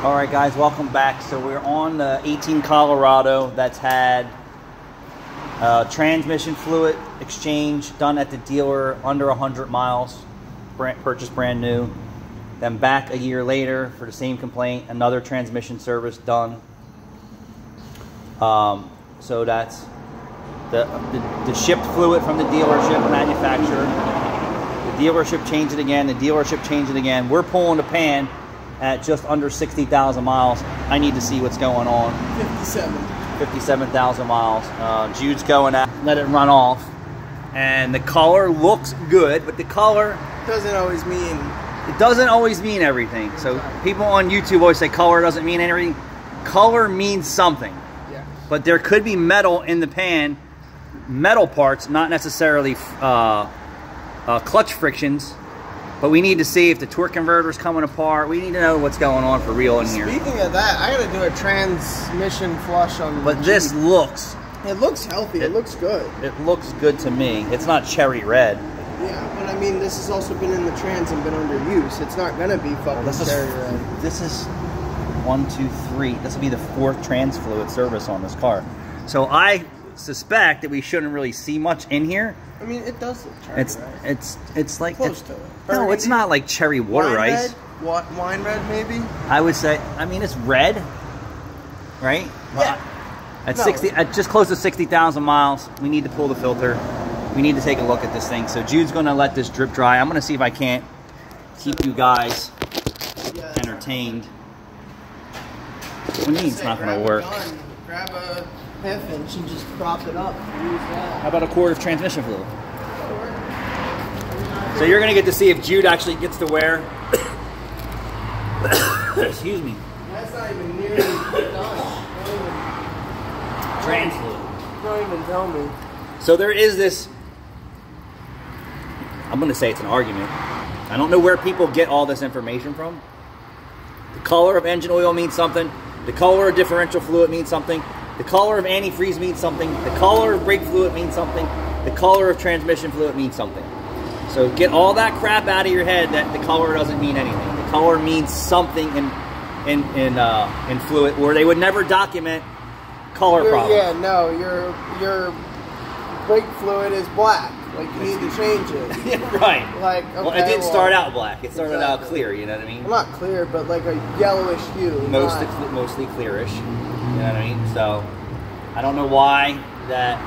All right, guys, welcome back. So we're on the 18 Colorado that's had transmission fluid exchange done at the dealer under 100 miles, purchased brand new. Then back a year later for the same complaint, another transmission service done. So that's the shipped fluid from the dealership manufacturer. The dealership changed it again. The dealership changed it again. We're pulling the pan at just under 60,000 miles. I need to see what's going on. 57,000 miles. Jude's going at, let it run off. And the color looks good, but the color doesn't always mean. It doesn't always mean everything. So people on YouTube always say color doesn't mean anything. Color means something. Yeah. But there could be metal in the pan, metal parts, not necessarily clutch frictions. But we need to see if the torque converter is coming apart. We need to know what's going on for real in here. Speaking of that, I gotta do a transmission flush on. But this looks. It looks healthy. It looks good. It looks good to me. It's not cherry red. Yeah, but I mean, this has also been in the trans and been under use. It's not gonna be fucking cherry red. This is 1, 2, 3. This will be the 4th trans fluid service on this car. So I suspect that we shouldn't really see much in here. I mean, it does look cherry red. It's like close to it. No, it's not like cherry water ice. What, wine red maybe? I would say. I mean, it's red, right? Yeah. At just close to 60,000 miles, we need to pull the filter. We need to take a look at this thing. So Jude's gonna let this drip dry. I'm gonna see if I can't keep you guys entertained. What do you mean it's not gonna work? Grab a half inch and just prop it up. Use that. How about a quart of transmission fluid? So you're gonna get to see if Jude actually gets to wear. Excuse me. That's not even nearly done. Trans fluid. Don't even tell me. So there is this. I'm gonna say it's an argument. I don't know where people get all this information from. The color of engine oil means something. The color of differential fluid means something. The color of antifreeze means something. The color of brake fluid means something. The color of transmission fluid means something. So get all that crap out of your head that the color doesn't mean anything. The color means something in fluid, where they would never document color problems. Yeah, no, your brake fluid is black. Like, you need to change it. Yeah, right. Like, okay, well, it didn't start out black. It started out clear. You know what I mean? Well, not clear, but like a yellowish hue. Mostly clearish. You know what I mean? So I don't know why that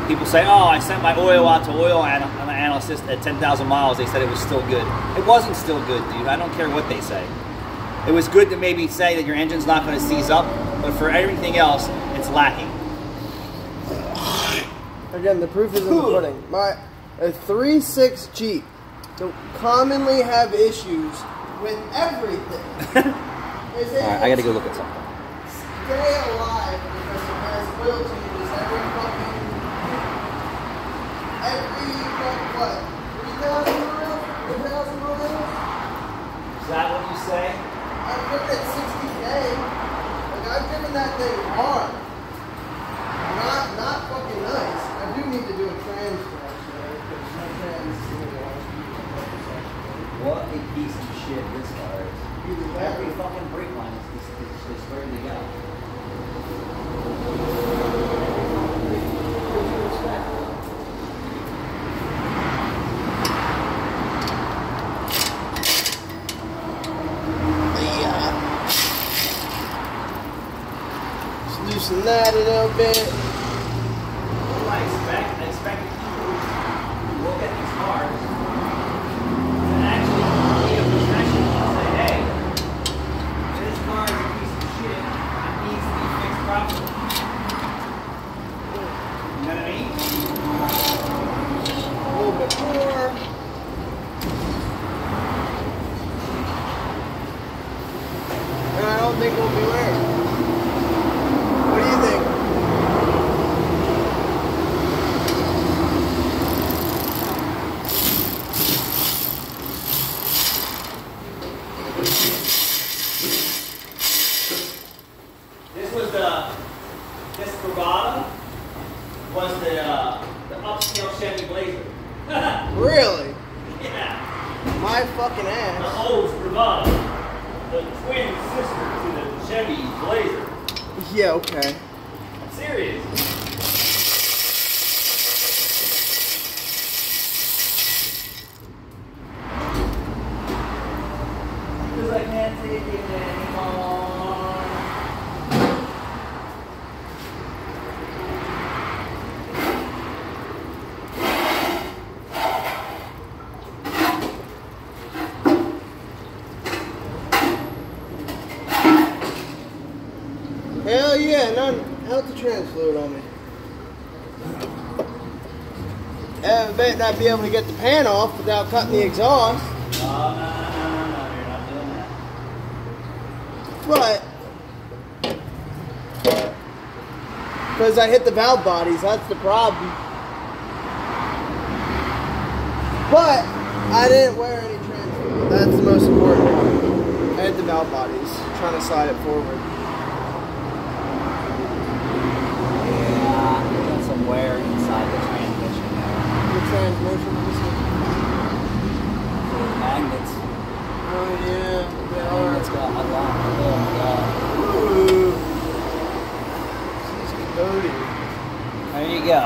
people say, "Oh, I sent my oil out to oil analyst at 10,000 miles. They said it was still good." It wasn't still good, dude. I don't care what they say. It was good to maybe say that your engine's not going to seize up, but for everything else, it's lacking. Again, the proof is in the pudding. A 3.6 Jeep don't commonly have issues with everything. Alright, I gotta go look at something. Stay alive because it has oil changes every what? 3,000 miles? 4,000 miles? Is that what you say? I've driven it 60K. Like, I've driven that thing hard. Not fucking nice. I do need to do a trans flush though, because my trans is a lot of people. What a piece of shit this car is. Every fucking brake line is ready to go. Just loosen that a little bit. I expect people to look at these cars and actually be a professional and say, hey, this car is a piece of shit. It needs to be fixed properly. You know what I mean? A little bit more. And I don't think we'll be wearing. What do you think? This Bravada was the upscale Chevy Blazer. Really? Yeah. My fucking ass. The old Bravada. The twin sisters. Chevy Blazer. Yeah, okay. I'm serious. Because I can't take it anymore. Hell yeah, none healthy trans fluid on me. I bet not be able to get the pan off without cutting the exhaust. No, you're not doing that. But because I hit the valve bodies, that's the problem. But I didn't wear any trans fluid. That's the most important part. I hit the valve bodies, trying to slide it forward. Some wear inside the transmission. The transmission was The magnets. oh yeah, they are. It's got a lot. Ooh. This is dirty. There you go.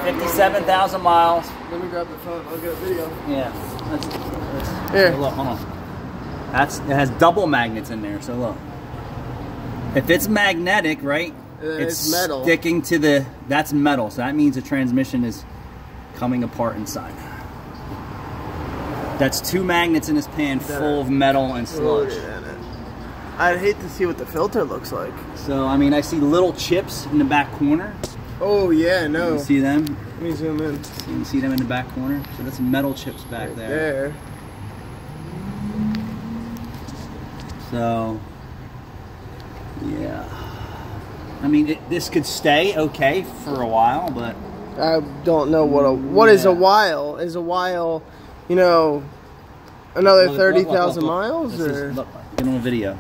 57,000 miles. Let me grab the phone. I'll get a video. Yeah. Here. Look, hold on. It has double magnets in there. So look. If it's magnetic, right? It's metal. Sticking to that's metal, so that means the transmission is coming apart inside. That's 2 magnets in this pan full of metal and sludge. I'd hate to see what the filter looks like. So, I mean, I see little chips in the back corner. Oh yeah, no. You see them? Let me zoom in. You can see them in the back corner. So that's metal chips back Right there. So, yeah. I mean, this could stay okay for a while, but I don't know what is a while. Is a while, you know, another 30,000 miles or? Look, get on a video.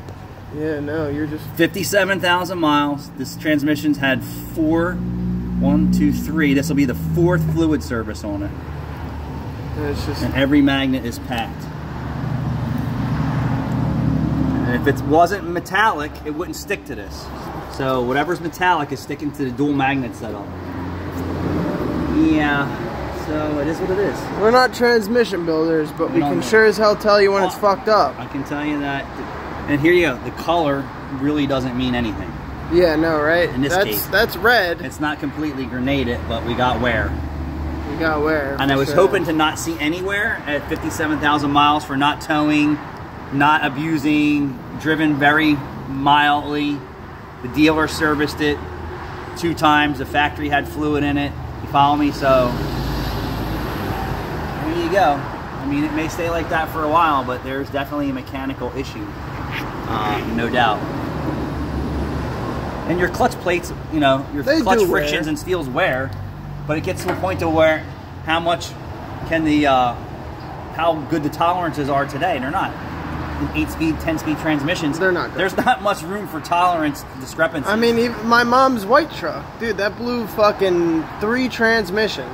Yeah, no, you're just 57,000 miles. This transmission's had 1, 2, 3. This will be the 4th fluid service on it, and it's just and every magnet is packed. And if it wasn't metallic, it wouldn't stick to this. So whatever's metallic is sticking to the dual magnet setup. Yeah, so it is what it is. We're not transmission builders, but we can know. sure as hell tell you when it's fucked up. I can tell you that. And here you go. The color really doesn't mean anything. Yeah, no, right? In this case. That's red. It's not completely grenaded, but we got wear. You got wear. And I was sure. hoping to not see anywhere at 57,000 miles for not towing, not abusing, driven very mildly. The dealer serviced it 2 times. The factory had fluid in it. You follow me? So there you go. I mean, it may stay like that for a while, but there's definitely a mechanical issue, no doubt. And your clutch plates, you know, your clutch frictions and steels wear, but it gets to a point to where how much can the how good the tolerances are today? They're not. 8-speed, 10-speed transmissions. They're not good. There's not much room for tolerance discrepancies. I mean, even my mom's white truck, dude, that blew fucking 3 transmissions.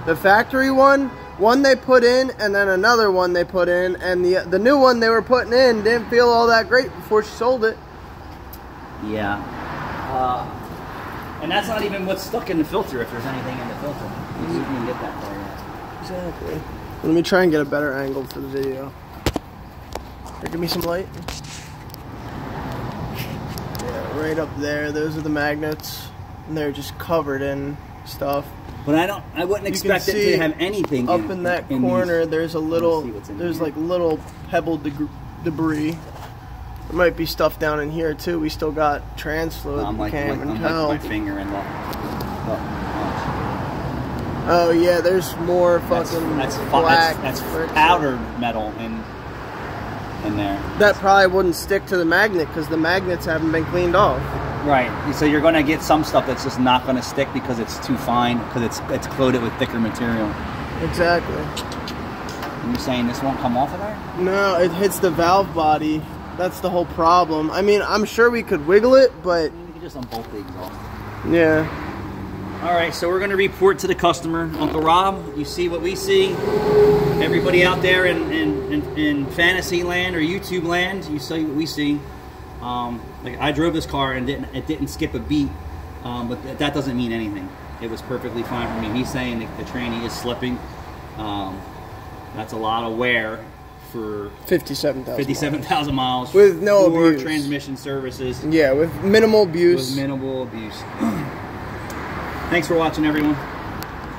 The factory one they put in, and then another one they put in, and the new one they were putting in didn't feel all that great before she sold it. Yeah. And that's not even what's stuck in the filter, if there's anything in the filter. You can get that far yet. Exactly. Let me try and get a better angle for the video. Here, give me some light. Yeah, right up there. Those are the magnets, and they're just covered in stuff. But I wouldn't expect it to have anything up in that corner. There's a little, there's like little pebble debris. There might be stuff down in here too. We still got trans fluid. I'm like my finger in the. Oh yeah, there's more fucking black. That's powdered metal in there. That probably wouldn't stick to the magnet because the magnets haven't been cleaned off. Right. So you're going to get some stuff that's just not going to stick because it's too fine, because it's coated with thicker material. Exactly. And you're saying this won't come off of there? No, it hits the valve body. That's the whole problem. I mean, I'm sure we could wiggle it, but you can just unbolt the exhaust. Yeah. All right, so we're going to report to the customer. Uncle Rob, you see what we see. Everybody out there in fantasy land or YouTube land, you see what we see. Like I drove this car and it didn't skip a beat, but that doesn't mean anything. It was perfectly fine for me. He's saying that the tranny is slipping. That's a lot of wear for 57,000 miles with no abuse. Transmission services. Yeah, with minimal abuse. Thanks for watching, everyone.